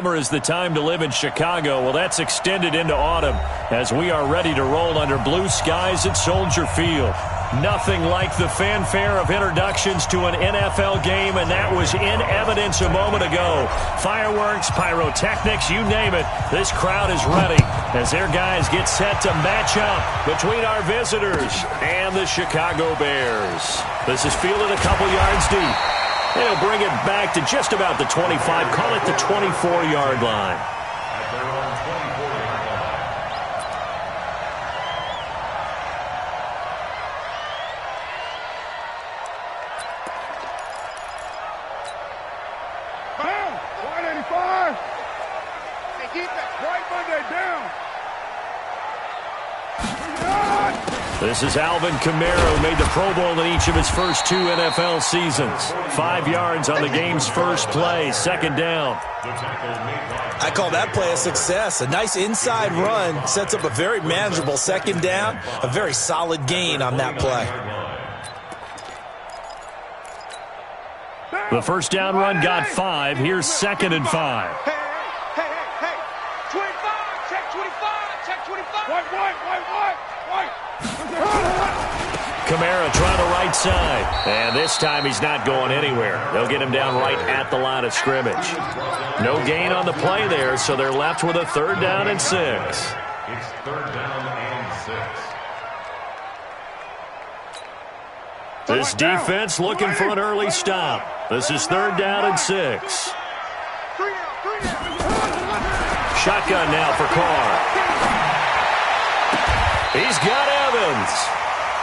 Summer is the time to live in Chicago. Well, that's extended into autumn as we are ready to roll under blue skies at Soldier Field. Nothing like the fanfare of introductions to an NFL game, and that was in evidence a moment ago. Fireworks, pyrotechnics, you name it. This crowd is ready as their guys get set to match up between our visitors and the Chicago Bears. This is fielded a couple yards deep. They'll bring it back to just about the 25, call it the 24-yard line. At their own 24-yard line. Down, 185. Hey, keep that right Monday down. This is Alvin Kamara, who made the Pro Bowl in each of his first 2 NFL seasons. 5 yards on the game's first play, second down. I call that play a success. A nice inside run sets up a very manageable second down, a very solid gain on that play. The first down run got 5. Here's 2nd and 5. Hey. 25, check 25, check 25. White. Kamara trying the right side. And this time he's not going anywhere. They'll get him down right at the line of scrimmage. No gain on the play there, so they're left with a 3rd down and 6. It's 3rd down and 6. This defense looking for an early stop. This is 3rd down and 6. Shotgun now for Carr. He's got Evans.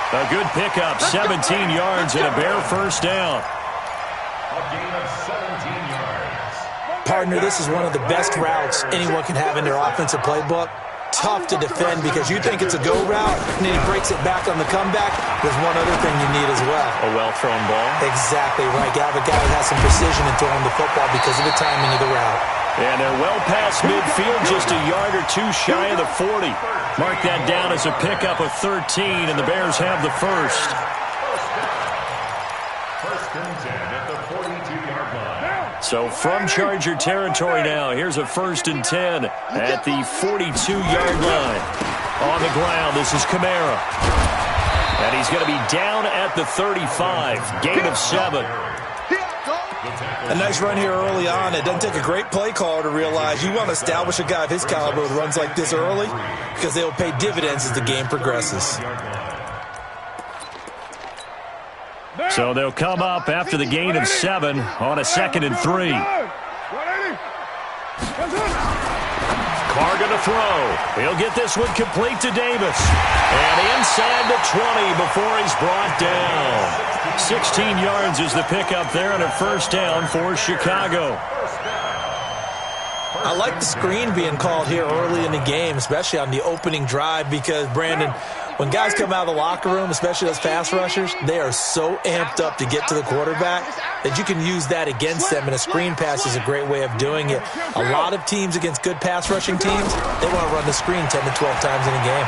A good pickup, 17 yards and a Bear first down. A gain of 17 yards. Partner, this is one of the best routes anyone can have in their offensive playbook. Tough to defend because you think it's a go route, and then he breaks it back on the comeback. There's one other thing you need as well. A well-thrown ball. Exactly right. You have a guy who has some precision in throwing the football because of the timing of the route. And they're well past midfield, just a yard or 2 shy of the 40. Mark that down as a pickup of 13, and the Bears have the first. First and 10 at the 42-yard line. So from Charger territory now, here's a 1st and 10 at the 42-yard line. On the ground, this is Kamara. And he's going to be down at the 35. Gain of 7. A nice run here early on. It doesn't take a great play caller to realize you want to establish a guy of his caliber with runs like this early because they will pay dividends as the game progresses. So they'll come up after the gain of 7 on a 2nd and 3. Carr going to throw. He'll get this one complete to Davis. And inside the 20 before he's brought down. 16 yards is the pickup there and a first down for Chicago. I like the screen being called here early in the game, especially on the opening drive because, Brandon, when guys come out of the locker room, especially those pass rushers, they are so amped up to get to the quarterback that you can use that against them, and a screen pass is a great way of doing it. A lot of teams against good pass rushing teams, they want to run the screen 10 to 12 times in a game.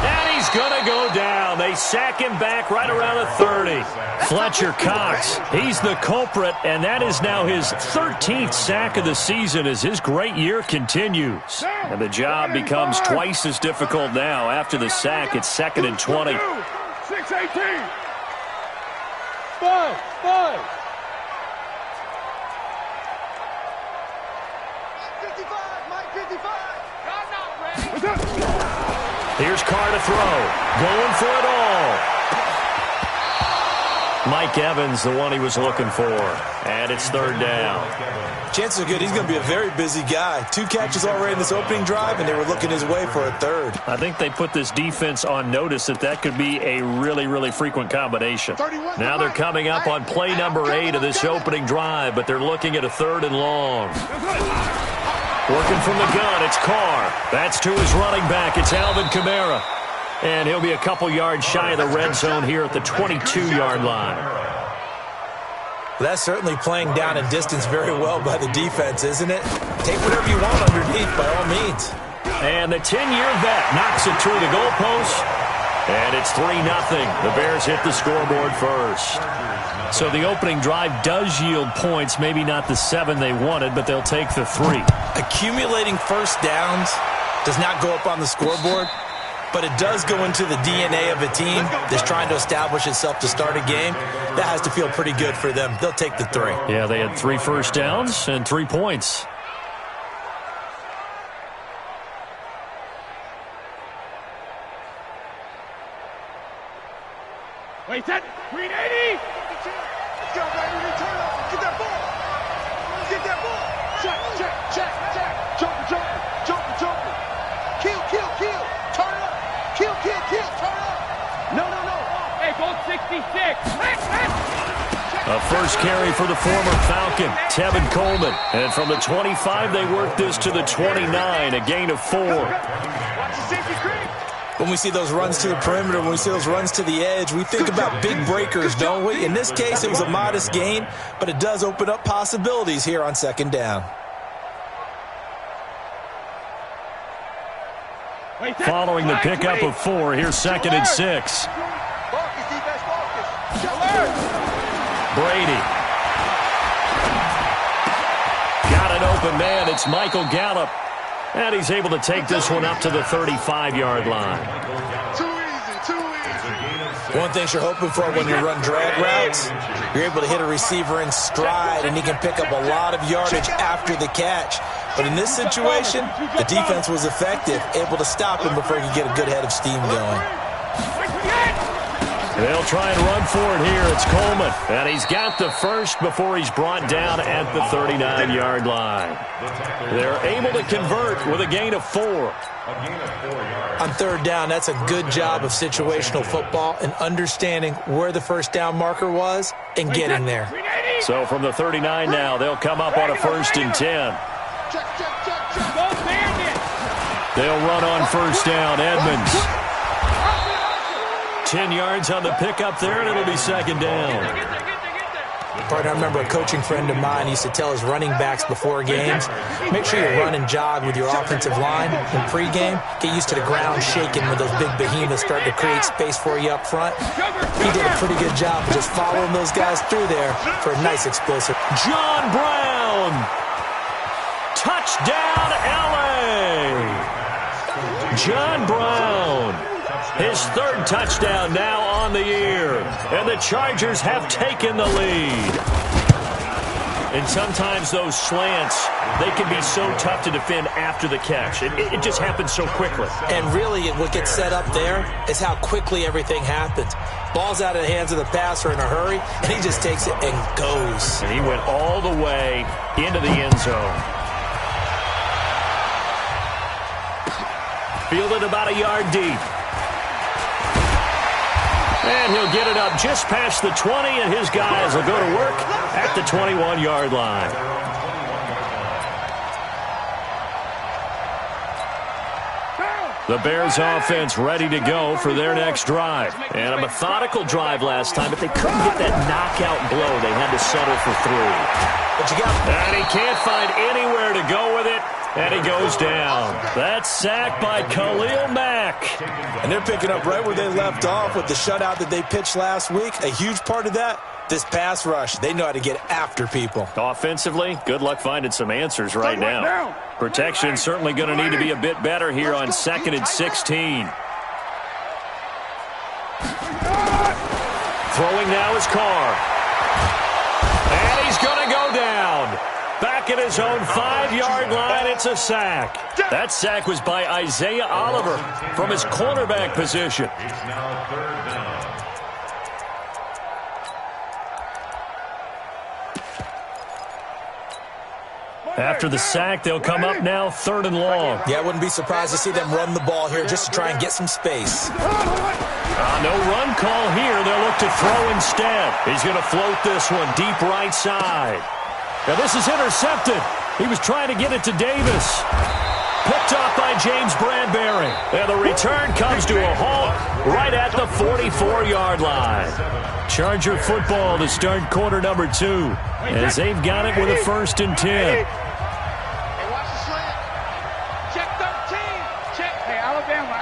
And he's going to go down. They sack him back right around the 30. Fletcher Cox, he's the culprit, and that is now his 13th sack of the season as his great year continues. And the job becomes twice as difficult now. After the sack, it's 2nd and 20. 6-18. 5. 55, Mike 55. I'm not ready. Here's Carr to throw. Going for it all. Mike Evans, the one he was looking for. And it's 3rd down. Chances are good he's going to be a very busy guy. 2 catches already in this opening drive, and they were looking his way for a 3rd. I think they put this defense on notice that could be a really, really frequent combination. Now they're coming up on play number 8 of this opening drive, but they're looking at a 3rd and long. Working from the gun, it's Carr. That's to his running back. It's Alvin Kamara. And he'll be a couple yards shy of the red zone here at the 22-yard line. That's certainly playing down in distance very well by the defense, isn't it? Take whatever you want underneath, by all means. And the 10-year vet knocks it through the goalpost. And it's 3-0. The Bears hit the scoreboard first. So the opening drive does yield points, maybe not the 7 they wanted, but they'll take the 3. Accumulating first downs does not go up on the scoreboard, but it does go into the DNA of a team that's trying to establish itself to start a game. That has to feel pretty good for them. They'll take the 3. Yeah, they had 3 first downs and 3 points. Wait, set. Green 80. Let's go, baby. Return over. Get that ball. Get that ball. Check. Jumper. Kill. Turn it up. Kill. Turn it up. No. Hey, go 66. A first carry for the former Falcon, Tevin Coleman. And from the 25, they work this to the 29, a gain of 4. Watch the safety creep. When we see those runs to the perimeter, when we see those runs to the edge, we think about big breakers, don't we? In this case, it was a modest gain, but it does open up possibilities here on second down. Following the pickup of 4, here's 2nd and 6. Brady. Got an open man. It's Michael Gallup. And he's able to take this one up to the 35-yard line. Too easy. One thing you're hoping for when you run drag routes, you're able to hit a receiver in stride, and he can pick up a lot of yardage after the catch. But in this situation, the defense was effective, able to stop him before he could get a good head of steam going. They'll try and run for it here. It's Coleman. And he's got the first before he's brought down at the 39-yard line. They're able to convert with a gain of 4. On third down, that's a good job of situational football and understanding where the first down marker was and getting there. So from the 39 now, they'll come up on a 1st and 10. They'll run on first down. Edmonds. 10 yards on the pickup there, and it'll be 2nd down. Partner, I remember a coaching friend of mine used to tell his running backs before games, make sure you run and jog with your offensive line in pregame. Get used to the ground shaking when those big behemoths start to create space for you up front. He did a pretty good job of just following those guys through there for a nice explosive. John Brown. Touchdown, L.A. John Brown. His 3rd touchdown now on the year. And the Chargers have taken the lead. And sometimes those slants, they can be so tough to defend after the catch. It just happens so quickly. And really, what gets set up there is how quickly everything happens. Ball's out of the hands of the passer in a hurry, and he just takes it and goes. And he went all the way into the end zone. Fielded about a yard deep. And he'll get it up just past the 20, and his guys will go to work at the 21-yard line. The Bears offense ready to go for their next drive. And a methodical drive last time, but they couldn't get that knockout blow. They had to settle for 3. And he can't find anywhere to go with it. And he goes down. That's sacked by Khalil Mack. And they're picking up right where they left off with the shutout that they pitched last week. A huge part of that, this pass rush. They know how to get after people. Offensively, good luck finding some answers right now. Protection certainly going to need to be a bit better here on 2nd and 16. Throwing now is Carr. And he's going to go down. Back at his own 5-yard line, it's a sack. That sack was by Isaiah Oliver from his cornerback position. It's now 3rd down. After the sack, they'll come up now 3rd and long. Yeah, I wouldn't be surprised to see them run the ball here just to try and get some space. No run call here. They'll look to throw instead. He's going to float this one deep right side. Now this is intercepted. He was trying to get it to Davis. Picked off by James Bradbury. And the return comes to a halt right at the 44-yard line. Charger football to start quarter number 2 as they've got it with a 1st and 10. Hey, watch the slant. Check 13. Check. Hey, Alabama.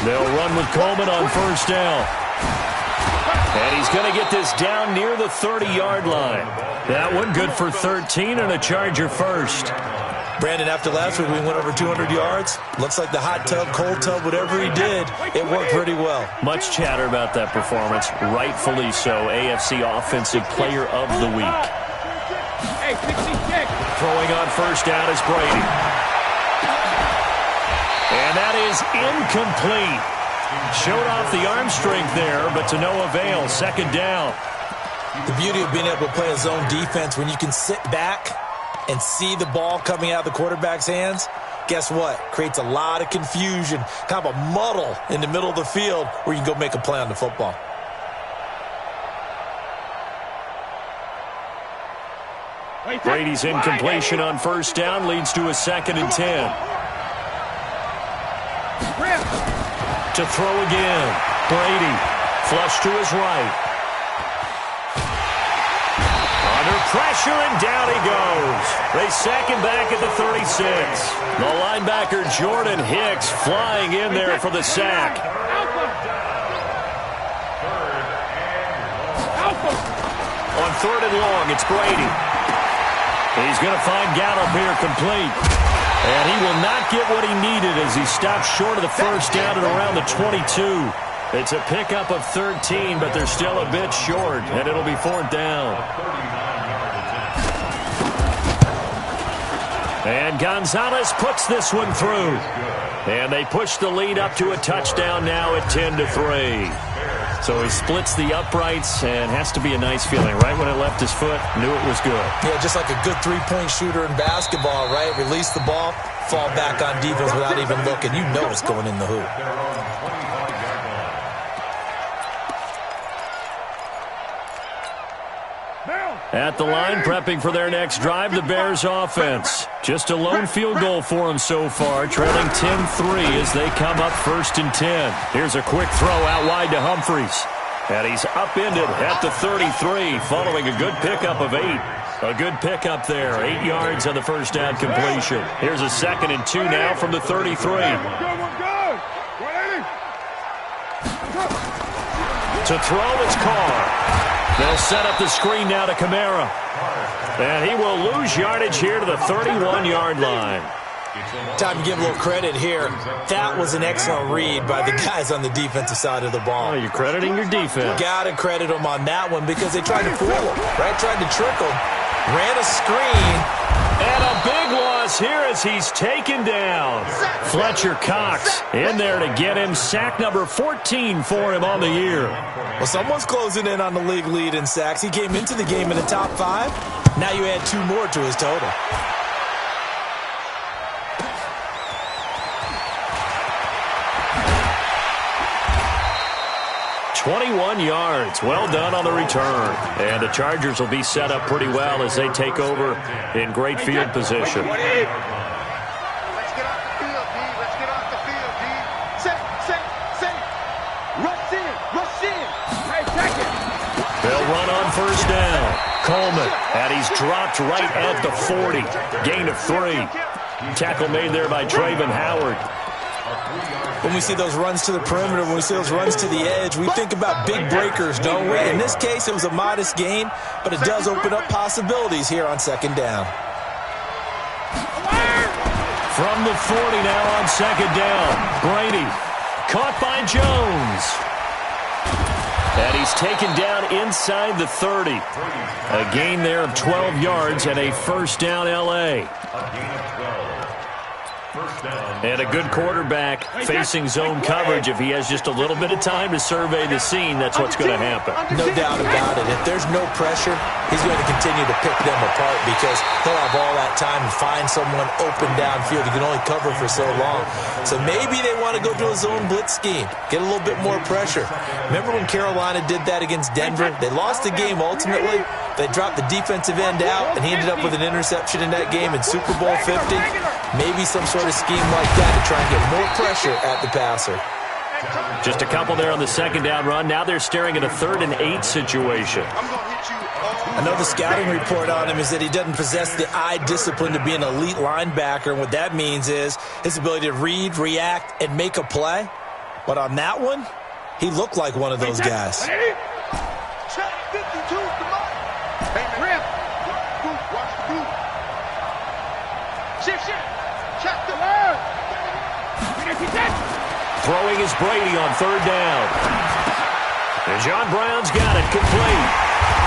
They'll run with Coleman on first down. And he's going to get this down near the 30-yard line. That one good for 13 and a Charger first. Brandon, after last week we went over 200 yards. Looks like the hot tub, cold tub, whatever he did, it worked pretty well. Much chatter about that performance. Rightfully so. AFC Offensive Player of the Week. Throwing on first down is Brady. And that is incomplete. Showed off the arm strength there, but to no avail. Second down. The beauty of being able to play a zone defense when you can sit back and see the ball coming out of the quarterback's hands, guess what? Creates a lot of confusion, kind of a muddle in the middle of the field where you can go make a play on the football. Brady's incompletion on first down leads to a 2nd and 10. To throw again. Brady, flush to his right. Under pressure, and down he goes. They sack him back at the 36. The linebacker, Jordan Hicks, flying in there for the sack. On 3rd and long, it's Brady. He's going to find Gallup here complete. And he will not get what he needed as he stops short of the first down at around the 22. It's a pickup of 13, but they're still a bit short, and it'll be 4th down. And Gonzalez puts this one through. And they push the lead up to a touchdown now at 10-3. So he splits the uprights, and has to be a nice feeling. Right when it left his foot, knew it was good. Yeah, just like a good three-point shooter in basketball, right? Release the ball, fall back on defense without even looking. You know it's going in the hoop. At the line, prepping for their next drive, the Bears offense. Just a lone field goal for them so far, trailing 10-3 as they come up 1st and 10. Here's a quick throw out wide to Humphries. And he's upended at the 33, following a good pickup of 8. A good pickup there, 8 yards on the first down completion. Here's a 2nd and 2 now from the 33. To throw, it's Carr. They'll set up the screen now to Kamara. And he will lose yardage here to the 31-yard line. Time to give a little credit here. That was an excellent read by the guys on the defensive side of the ball. Oh, you're crediting your defense. Got to credit them on that one because they tried to fool him, right? Tried to trick him. Ran a screen. And a big loss here as he's taken down. Fletcher Cox in there to get him. Sack number 14 for him on the year. Well, someone's closing in on the league lead in sacks. He came into the game in the top 5. Now you add 2 more to his total. $21 yards. Well done on the return. And the Chargers will be set up pretty well as they take over in great field position. Let's get off the field, D. Let's get off the field, D. Set. Rush in. Hey, check it. They'll run on first down. Coleman, and he's dropped right at the 40. Gain of 3. Tackle made there by Trayvon Howard. When we see those runs to the perimeter, when we see those runs to the edge, we think about big breakers, don't we? In this case, it was a modest gain, but it does open up possibilities here on 2nd down. From the 40 now on 2nd down. Brady caught by Jones. And he's taken down inside the 30. A gain there of 12 yards and a first down L.A. And a good quarterback facing zone coverage. If he has just a little bit of time to survey the scene, that's what's going to happen. No doubt about it. If there's no pressure, he's going to continue to pick them apart because he'll have all that time to find someone open downfield. He can only cover for so long. So maybe they want to go to a zone blitz scheme, get a little bit more pressure. Remember when Carolina did that against Denver? They lost the game ultimately. They dropped the defensive end out, and he ended up with an interception in that game in Super Bowl 50. Maybe some sort of scheme like that to try and get more pressure at the passer. Just a couple there on the 2nd down run. Now they're staring at a 3rd and 8 situation. Another scouting report on him is that he doesn't possess the eye discipline to be an elite linebacker. And what that means is his ability to read, react, and make a play. But on that one, he looked like one of those guys. Check 52 the mark. Hey, Rip. Watch the boot. Shift. Check the line. Throwing is Brady on third down. And John Brown's got it complete.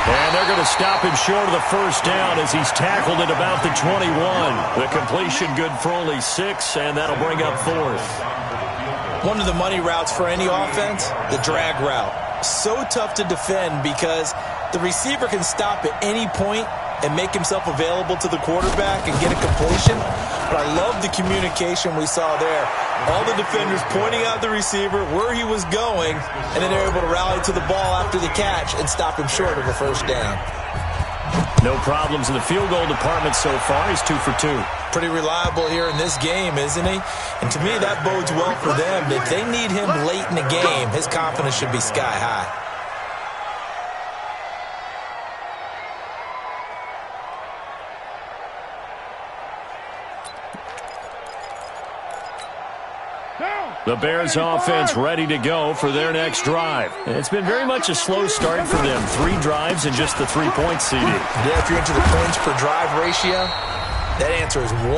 And they're going to stop him short of the first down as he's tackled at about the 21. The completion good for only 6, and that'll bring up fourth. One of the money routes for any offense, the drag route. So tough to defend because the receiver can stop at any point and make himself available to the quarterback and get a completion. But I love the communication we saw there. All the defenders pointing out the receiver, where he was going, and then they're able to rally to the ball after the catch and stop him short of a first down. No problems in the field goal department so far. He's 2 for 2. Pretty reliable here in this game, isn't he? And to me, that bodes well for them. If they need him late in the game, his confidence should be sky high. The Bears offense ready to go for their next drive. It's been very much a slow start for them. 3 drives and just the 3-point CD. Yeah, if you're into the points per drive ratio, that answer is 1.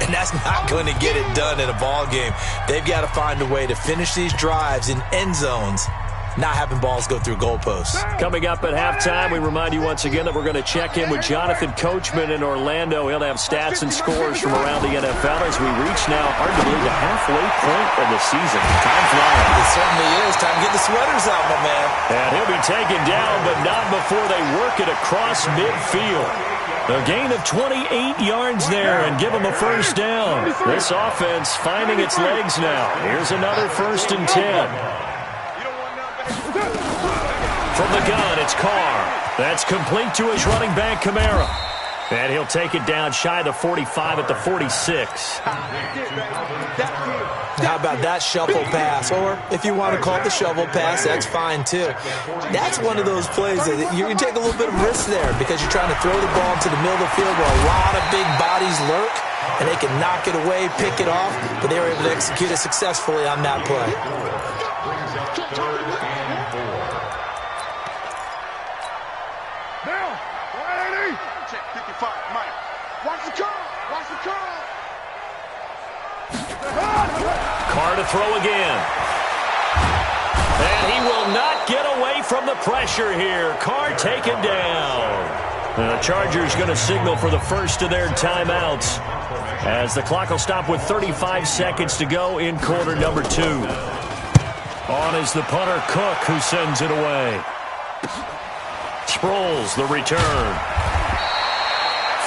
And that's not going to get it done in a ball game. They've got to find a way to finish these drives in end zones, not having balls go through goalposts. Coming up at halftime, we remind you once again that we're going to check in with Jonathan Coachman in Orlando. He'll have stats and scores from around the NFL as we reach now, hard to believe, the halfway point of the season. Time flies. It certainly is. Time to get the sweaters out, my man. And he'll be taken down, but not before they work it across midfield. A gain of 28 yards there and give him a first down. This offense finding its legs now. Here's another 1st and 10. From the gun, it's Carr. That's complete to his running back, Kamara. And he'll take it down shy of the 45 at the 46. How about that shuffle pass? Or if you want to call it the shovel pass, that's fine too. That's one of those plays that you take a little bit of risk there because you're trying to throw the ball into the middle of the field where a lot of big bodies lurk, and they can knock it away, pick it off, but they were able to execute it successfully on that play. Check 55, Mike. Watch the curl. Watch the curl. Carr to throw again. And he will not get away from the pressure here. Carr taken down. The Chargers going to signal for the first of their timeouts as the clock will stop with 35 seconds to go in quarter number 2. On is the punter, Cook, who sends it away. Sproles, the return.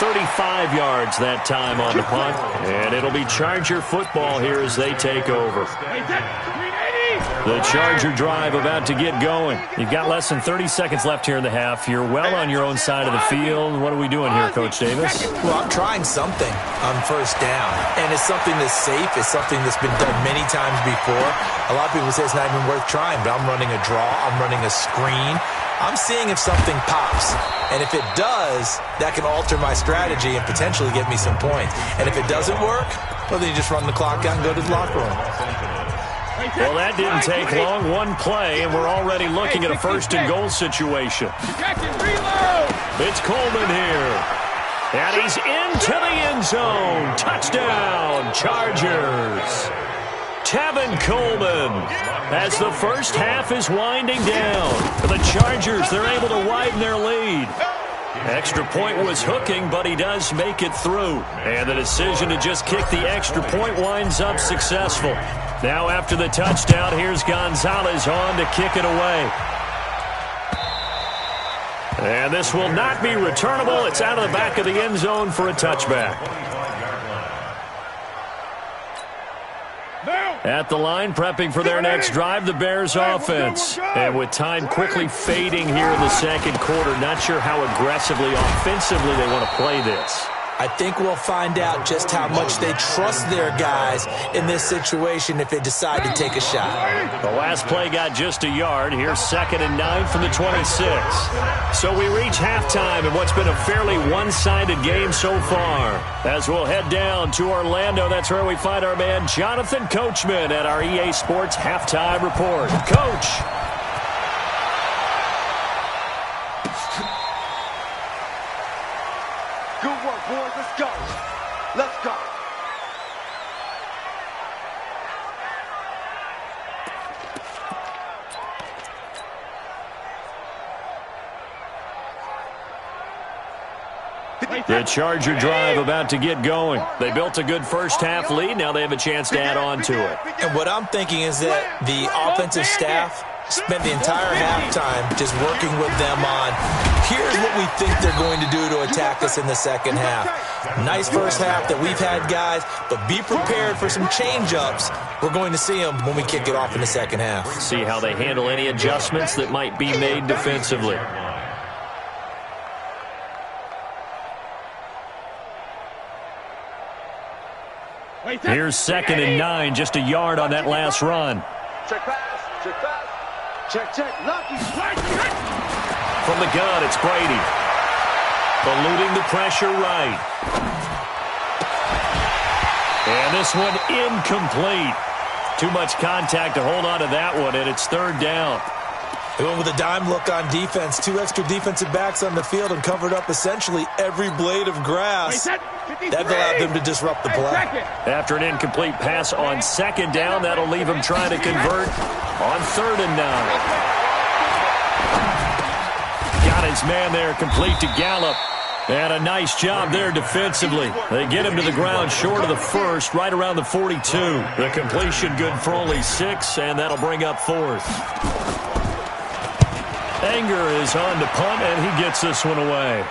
35 yards that time on the punt. And it'll be Charger football here as they take over. The Charger drive about to get going. You've got less than 30 seconds left here in the half. You're well on your own side of the field. What are we doing here, Coach Davis? Well, I'm trying something on first down. And it's something that's safe. It's something that's been done many times before. A lot of people say it's not even worth trying, but I'm running a draw. I'm running a screen. I'm seeing if something pops. And if it does, that can alter my strategy and potentially get me some points. And if it doesn't work, well, then you just run the clock out and go to the locker room. Well, that didn't take long. One play, and we're already looking at a 1st and goal situation. It's Coleman here. And he's into the end zone. Touchdown, Chargers. Tevin Coleman, as the first half is winding down. For the Chargers, they're able to widen their lead. Extra point was hooking, but he does make it through. And the decision to just kick the extra point winds up successful. Now after the touchdown, here's Gonzalez on to kick it away. And this will not be returnable. It's out of the back of the end zone for a touchback. At the line, prepping for their next drive, the Bears offense. And with time quickly fading here in the second quarter, not sure how aggressively, offensively they want to play this. I think we'll find out just how much they trust their guys in this situation if they decide to take a shot. The last play got just a yard. Here's 2nd and 9 from the 26. So we reach halftime in what's been a fairly one-sided game so far. As we'll head down to Orlando, that's where we find our man Jonathan Coachman at our EA Sports Halftime Report. Coach. Good work, boys. Let's go. Let's go. The Charger drive about to get going. They built a good first-half lead. Now they have a chance to add on to it. And what I'm thinking is that the offensive staff spent the entire halftime just working with them on, here's what we think they're going to do to attack us in the second half. Nice first half that we've had, guys, but be prepared for some change-ups. We're going to see them when we kick it off in the second half. See how they handle any adjustments that might be made defensively. Here's 2nd and 9, just a yard on that last run. Check pass. Check pass. Check. Lucky. From the gun, it's Brady. Eluding the pressure right. And this one incomplete. Too much contact to hold on to that one, and it's 3rd down. They went with a dime look on defense. 2 extra defensive backs on the field and covered up essentially every blade of grass. That allowed them to disrupt the play. After an incomplete pass on 2nd down, that'll leave him trying to convert on 3rd and 9. Got his man there, complete to Gallup. And a nice job there defensively. They get him to the ground short of the first, right around the 42. The completion good for only 6, and that'll bring up 4th. Anger is on to punt, and he gets this one away.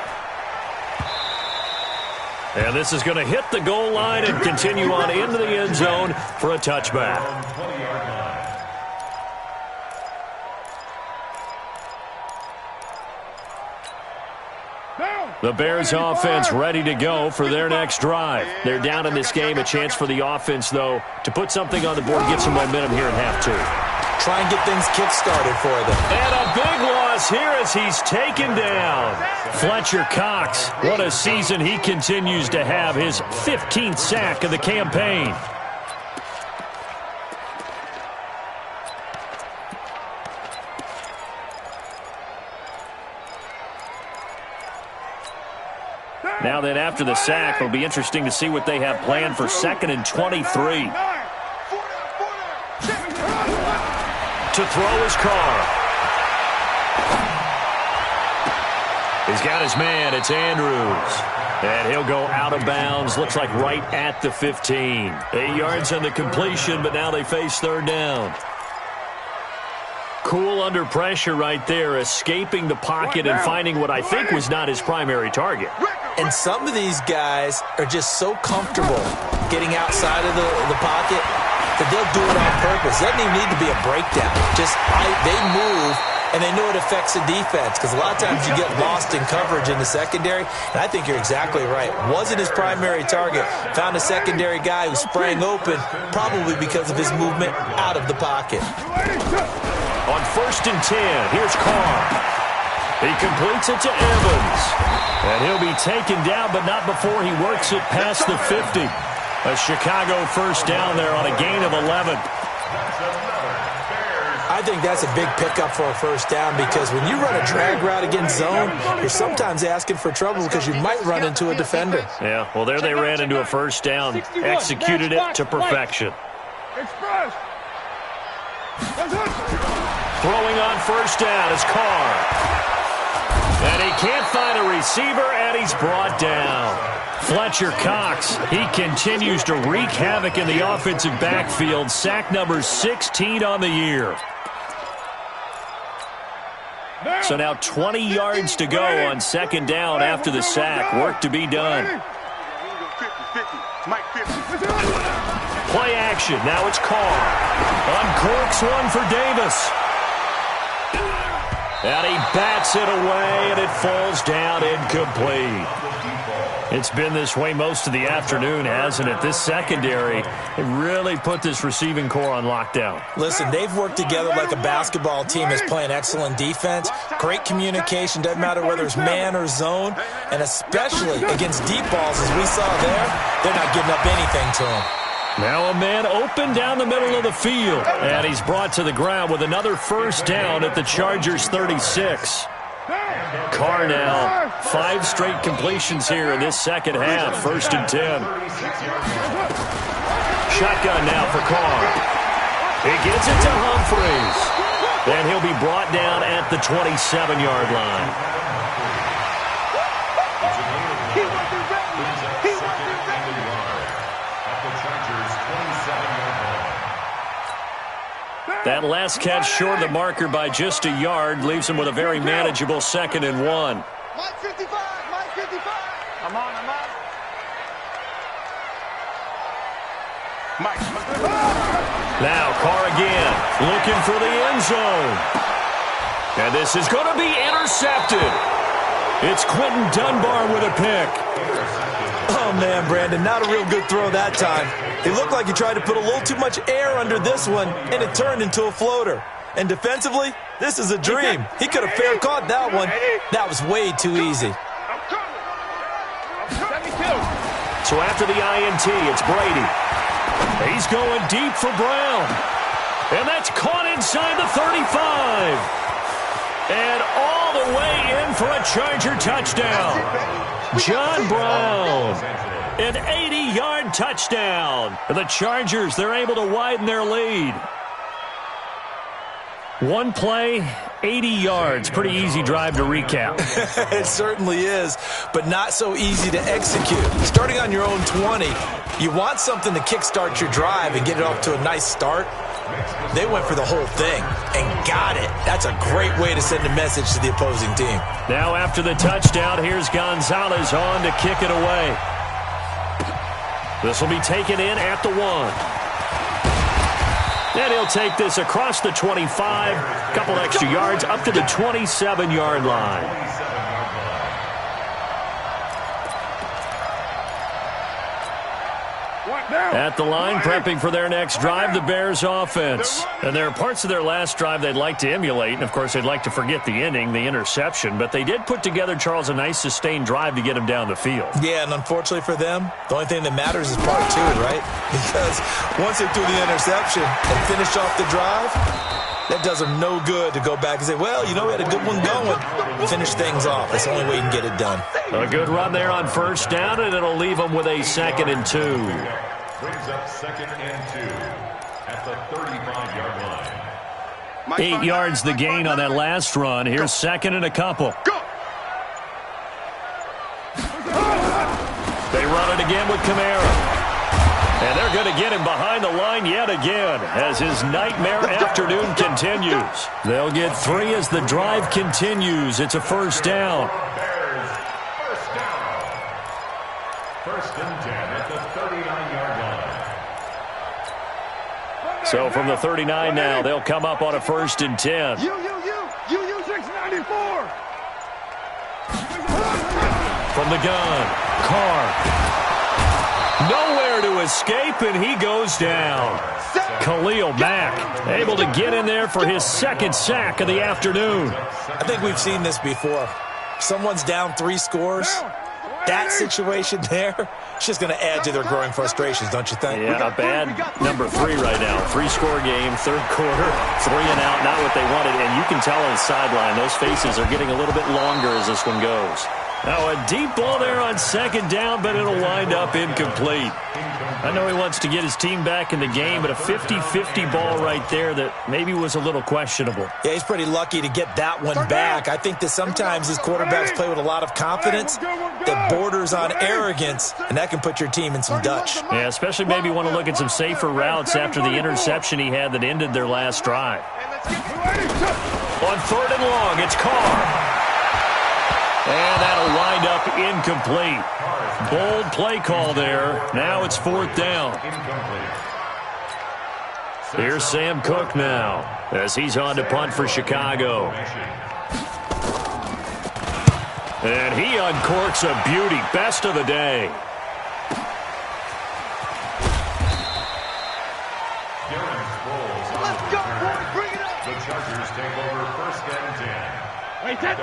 And this is going to hit the goal line and continue on into the end zone for a touchback. The Bears offense ready to go for their next drive. They're down in this game. A chance for the offense, though, to put something on the board, get some momentum here in half 2. Try and get things kick-started for them. And a big loss here as he's taken down. Fletcher Cox, what a season he continues to have. His 15th sack of the campaign. Now then, after the sack, it'll be interesting to see what they have planned for 2nd and 23. To throw his car. He's got his man. It's Andrews. And he'll go out of bounds. Looks like right at the 15. 8 yards on the completion, but now they face 3rd down. Cool under pressure right there, escaping the pocket and finding what I think was not his primary target. And some of these guys are just so comfortable getting outside of the pocket that they'll do it on purpose. It doesn't even need to be a breakdown. Just they move, and they know it affects the defense because a lot of times you get lost in coverage in the secondary, and I think you're exactly right. Wasn't his primary target. Found a secondary guy who sprang open, probably because of his movement out of the pocket. On 1st and 10, here's Carr. He completes it to Evans. And he'll be taken down, but not before he works it past the 50. A Chicago 1st down there on a gain of 11. I think that's a big pickup for a 1st down because when you run a drag route against zone, you're sometimes asking for trouble because you might run into a defender. Yeah, well, there they ran into a 1st down, executed it to perfection. Throwing on 1st down is Carr. And he can't find a receiver, and he's brought down. Fletcher Cox, he continues to wreak havoc in the offensive backfield. Sack number 16 on the year. So now 20 yards to go on 2nd down after the sack. Work to be done. Play action. Now it's Carr. Uncorks one for Davis. And he bats it away, and it falls down incomplete. It's been this way most of the afternoon, hasn't it? This secondary really put this receiving core on lockdown. Listen, they've worked together like a basketball team is playing excellent defense. Great communication, doesn't matter whether it's man or zone. And especially against deep balls, as we saw there, they're not giving up anything to them. Now a man open down the middle of the field. And he's brought to the ground with another first down at the Chargers' 36. Carr now, 5 straight completions here in this second half, 1st and 10. Shotgun now for Carr. He gets it to Humphries. And he'll be brought down at the 27-yard line. That last catch short of the marker by just a yard leaves him with a very manageable 2nd and 1. Mike 55, Mike 55. I'm on. Mike. Now Carr again, looking for the end zone. And this is going to be intercepted. It's Quentin Dunbar with a pick. Oh, man, Brandon, not a real good throw that time. It looked like he tried to put a little too much air under this one, and it turned into a floater. And defensively, this is a dream. He could have fair caught that one. That was way too easy. So after the INT, it's Brady. He's going deep for Brown. And that's caught inside the 35. And all the way in for a Charger touchdown. John Brown. An 80-yard touchdown. The Chargers, they're able to widen their lead. One play, 80 yards. Pretty easy drive to recap. It certainly is, but not so easy to execute. Starting on your own 20, you want something to kickstart your drive and get it off to a nice start. They went for the whole thing and got it. That's a great way to send a message to the opposing team. Now after the touchdown, here's Gonzalez on to kick it away. This will be taken in at the 1. And he'll take this across the 25, a couple extra yards up to the 27-yard line. At the line, prepping for their next drive, the Bears offense. And there are parts of their last drive they'd like to emulate. And, of course, they'd like to forget the ending, the interception. But they did put together, Charles, a nice sustained drive to get him down the field. Yeah, and unfortunately for them, the only thing that matters is part 2, right? Because once they threw the interception and finished off the drive, that does them no good to go back and say, well, you know, we had a good one going. Finish things off. That's the only way you can get it done. A good run there on first down, and it'll leave them with a 2nd and 2. Brings up 2nd and 2 at the 35-yard line. 8 yards the gain on that last run. Here's 2nd and a couple. They run it again with Kamara. And they're going to get him behind the line yet again as his nightmare afternoon continues. They'll get 3 as the drive continues. It's a first down. Bears, first down. 1st and 10 at the 39-yard line. So from the 39 now, they'll come up on a 1st and 10. You 694. From the gun, Carr. Nowhere to escape, and he goes down. Khalil Mack able to get in there for his 2nd sack of the afternoon. I think we've seen this before. Someone's down 3 scores. That situation there, it's just going to add to their growing frustrations, don't you think? Yeah, a bad number 3 right now. 3-score game, 3rd quarter, 3 and out, not what they wanted. And you can tell on the sideline, those faces are getting a little bit longer as this one goes. Now a deep ball there on 2nd down, but it'll wind up incomplete. I know he wants to get his team back in the game, but a 50-50 ball right there that maybe was a little questionable. Yeah, he's pretty lucky to get that one back. I think that sometimes his quarterbacks play with a lot of confidence that borders on arrogance, and that can put your team in some Dutch. Yeah, especially maybe want to look at some safer routes after the interception he had that ended their last drive. On 3rd and long, it's Carr. And that'll wind up incomplete. Bold play call there. Now it's 4th down. Here's Sam Cook now as he's on to punt for Chicago. And he uncorks a beauty. Best of the day. Let's go, boys. Bring it up. The Chargers take over first and 10.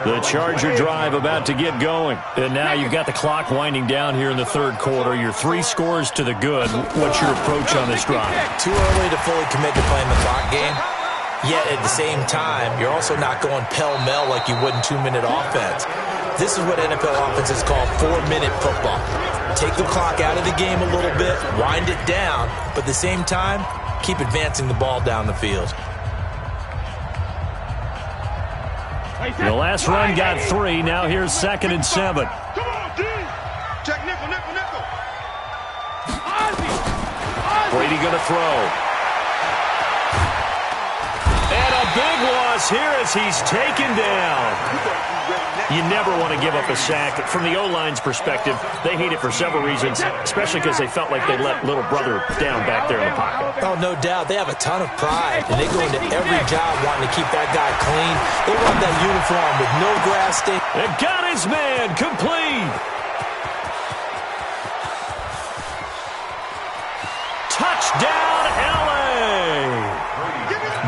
The Charger drive about to get going. And now you've got the clock winding down here in the third quarter. You're 3 scores to the good. What's your approach on this drive? Too early to fully commit to playing the clock game. Yet at the same time, you're also not going pell-mell like you would in 2-minute offense. This is what NFL offenses call 4-minute football. Take the clock out of the game a little bit, wind it down, but at the same time, keep advancing the ball down the field. The last run got 3. Now here's 2nd and 7. Come on, D. Check nickel, nickel, nickel. Brady going to throw. And a big loss here as he's taken down. You never want to give up a sack. From the O-line's perspective, they hate it for several reasons, especially because they felt like they let little brother down back there in the pocket. Oh, no doubt. They have a ton of pride, and they go into every job wanting to keep that guy clean. They want that uniform with no grass stain. And got his man complete. Touchdown, L.A.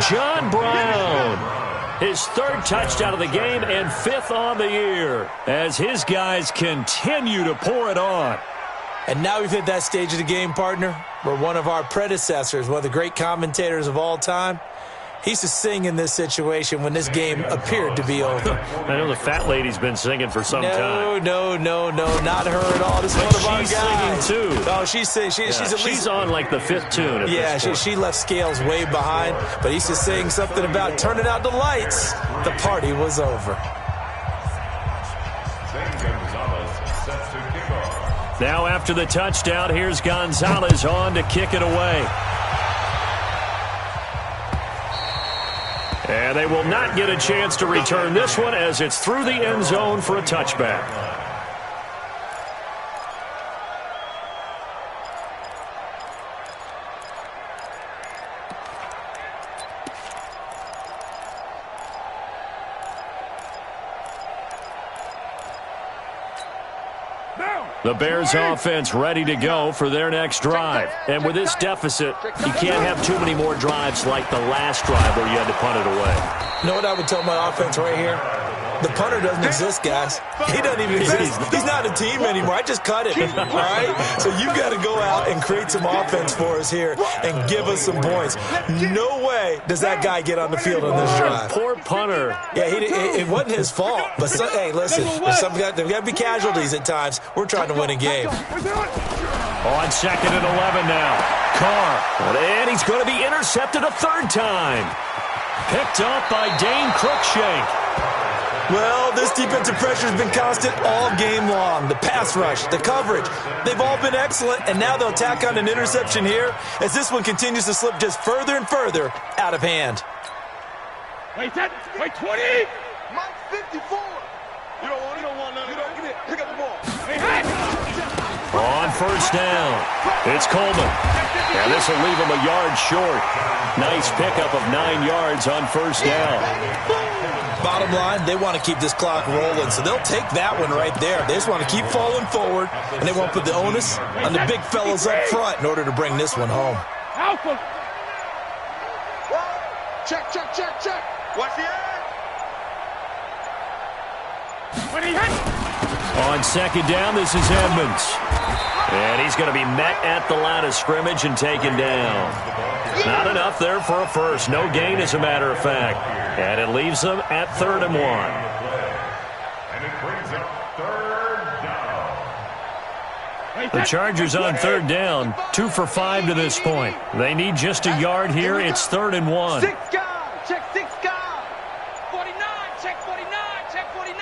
John Brown. His 3rd touchdown of the game and 5th on the year as his guys continue to pour it on. And now we've hit that stage of the game, partner, where one of our predecessors, one of the great commentators of all time, he used to sing in this situation when this game appeared to be over. I know the fat lady's been singing for some time. No, not her at all. This is one of our guys. She's singing, too. Oh, she's singing. She's on, like, the 5th tune at this point. she left Scales way behind, but he used to sing something about turning out the lights. The party was over. Now after the touchdown, here's Gonzalez on to kick it away. And they will not get a chance to return this one as it's through the end zone for a touchback. The Bears offense ready to go for their next drive. And with this deficit, you can't have too many more drives like the last drive where you had to punt it away. You know what I would tell my offense right here? The punter doesn't exist, guys. He doesn't even exist. He's not a team anymore. I just cut him, all right? So you got to go out and create some offense for us here and give us some points. No way does that guy get on the field on this drive. Poor punter. Yeah, it wasn't his fault. But, hey, listen, there's got to be casualties at times. We're trying to win a game. On 2nd and 11 now. Carr. And he's going to be intercepted a 3rd time. Picked up by Dane Cruikshank. Well, this defensive pressure has been constant all game long. The pass rush, the coverage, they've all been excellent, and now they'll tack on an interception here as this one continues to slip just further and further out of hand. Wait, 20! Mike 54! You don't want none of that. Get it. Pick up the ball. On 1st down, it's Coleman. And this will leave him a yard short. Nice pickup of 9 yards on 1st down. Bottom line, they want to keep this clock rolling, so they'll take that one right there. They just want to keep falling forward, and they won't put the onus on the big fellas up front in order to bring this one home. Alpha! Check. Watch the eye. On 2nd down, this is Edmonds. And he's going to be met at the line of scrimmage and taken down. Not enough there for a first. No gain, as a matter of fact. And it leaves them at 3rd and 1. And it brings up 3rd down. The Chargers on 3rd down, 2 for 5 to this point. They need just a yard here. It's 3rd and 1. 6 guard. Check 6 guard. 49. Check 49. Check 49.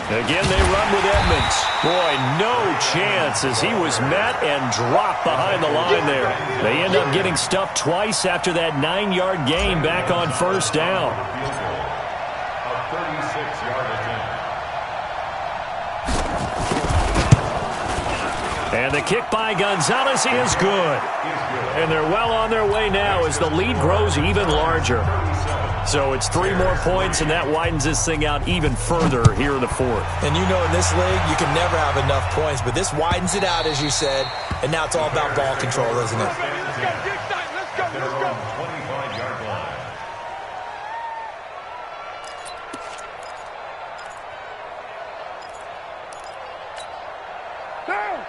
Again, they run with Edmonds. Boy, no chance as he was met and dropped behind the line there. They end up getting stuffed twice after that 9-yard gain back on 1st down. A 36-yard attempt. And the kick by Gonzalez is good. And they're well on their way now as the lead grows even larger. So it's 3 more points, and that widens this thing out even further here in the fourth. And you know in this league, you can never have enough points, but this widens it out, as you said, and now it's all about ball control, isn't it? Let's go. 25-yard line.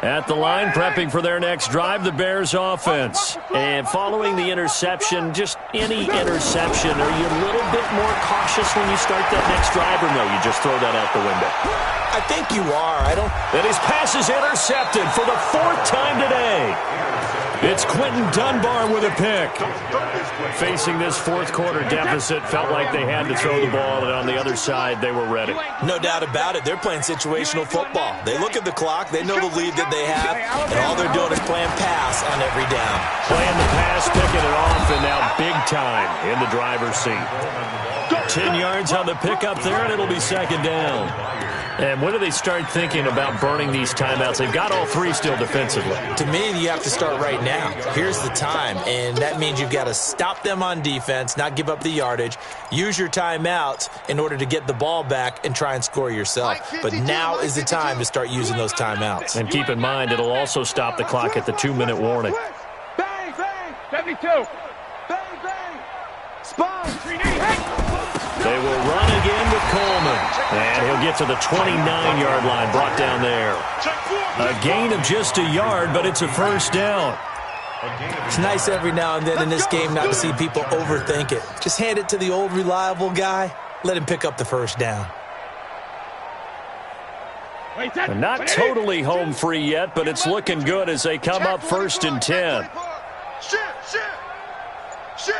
At the line, prepping for their next drive, the Bears offense. And following the interception, just any interception, are you a little bit more cautious when you start that next drive, or no, you just throw that out the window? I think you are. And his pass is intercepted for the 4th time today. It's Quentin Dunbar with a pick. Facing this fourth quarter deficit, felt like they had to throw the ball, and on the other side, they were ready. No doubt about it. They're playing situational football. They look at the clock, they know the lead that they have, and all they're doing is playing pass on every down. Playing the pass, picking it off, and now big time in the driver's seat. 10 yards on the pickup there, and it'll be 2nd down. And when do they start thinking about burning these timeouts? They've got all 3 still defensively. To me, you have to start right now. Here's the time, and that means you've got to stop them on defense, not give up the yardage, use your timeouts in order to get the ball back and try and score yourself. But now is the time to start using those timeouts. And keep in mind, it'll also stop the clock at the 2-minute warning. Bang, bang. 72. Bang, bang. Spawn. 380. They will run again with Coleman. And he'll get to the 29-yard line, brought down there. A gain of just a yard, but it's a 1st down. It's nice every now and then in this game not to see people overthink it. Just hand it to the old reliable guy. Let him pick up the 1st down. They're not totally home free yet, but it's looking good as they come up 1st and 10. Shit.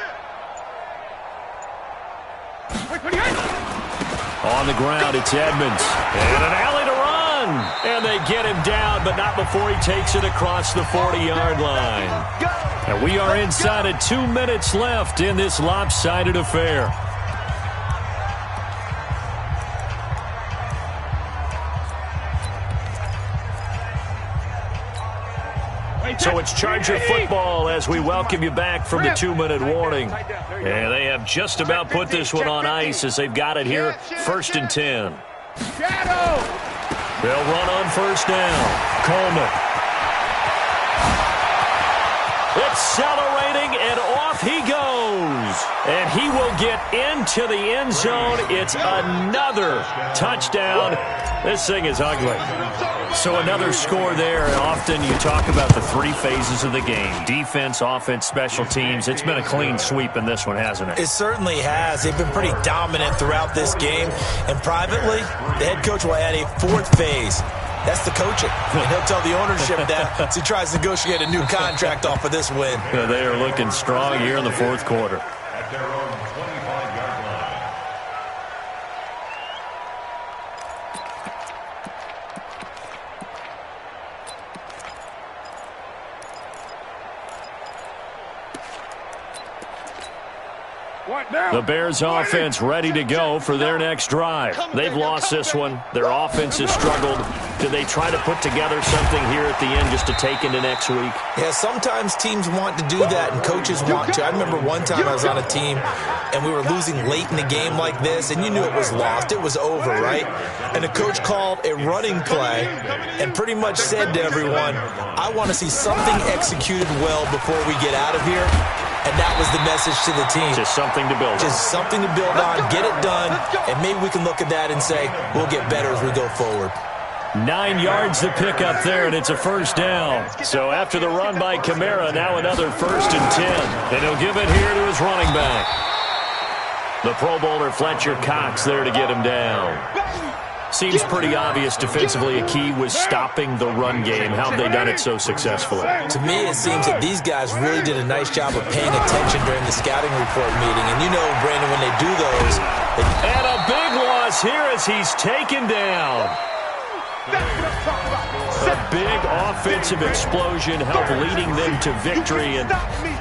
On the ground, it's Edmonds. And an alley to run. And they get him down, but not before he takes it across the 40-yard line. And we are inside of 2 minutes left in this lopsided affair. So it's Charger football as we welcome you back from the 2-minute warning. And they have just about put this one on ice as they've got it here, 1st and 10. They'll run on 1st down. Coleman. Accelerating, and off he goes. And he will get into the end zone. It's another touchdown. This thing is ugly. So another score there. And often you talk about the 3 phases of the game. Defense, offense, special teams. It's been a clean sweep in this one, hasn't it? It certainly has. They've been pretty dominant throughout this game. And privately, the head coach will add a 4th phase. That's the coaching. And he'll tell the ownership that as he tries to negotiate a new contract off of this win. They are looking strong here in the fourth quarter. At their own 25-yard line. The Bears offense ready to go for their next drive. They've lost this one. Their offense has struggled. Do they try to put together something here at the end just to take into next week? Yeah, sometimes teams want to do that and coaches want to. I remember one time I was on a team and we were losing late in the game like this, and you knew it was lost. It was over, right? And the coach called a running play and pretty much said to everyone, I want to see something executed well before we get out of here. And that was the message to the team. Just something to build on. Just something to build on, get it done, and maybe we can look at that and say, we'll get better as we go forward. 9 yards to pick up there, and it's a 1st down. So after the run by Kamara, now another 1st and 10. And he'll give it here to his running back. The Pro Bowler Fletcher Cox there to get him down. Seems pretty obvious defensively a key was stopping the run game. How have they done it so successfully? To me, it seems that these guys really did a nice job of paying attention during the scouting report meeting. And you know, Brandon, when they do those... And a big loss here as he's taken down. A big offensive explosion helped leading them to victory. And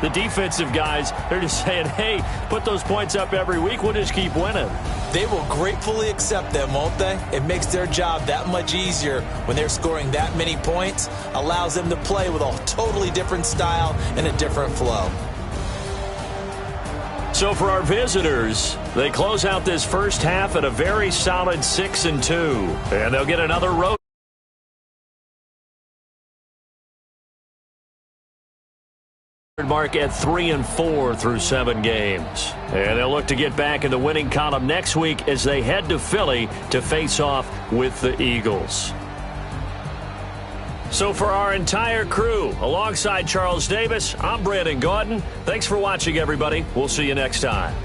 the defensive guys, they're just saying, hey, put those points up every week. We'll just keep winning. They will gratefully accept them, won't they? It makes their job that much easier when they're scoring that many points. Allows them to play with a totally different style and a different flow. So for our visitors, they close out this first half at a very solid 6-2. And they'll get another road mark at 3-4 through 7 games. And they'll look to get back in the winning column next week as they head to Philly to face off with the Eagles. So for our entire crew, alongside Charles Davis, I'm Brandon Gaudin. Thanks for watching, everybody. We'll see you next time.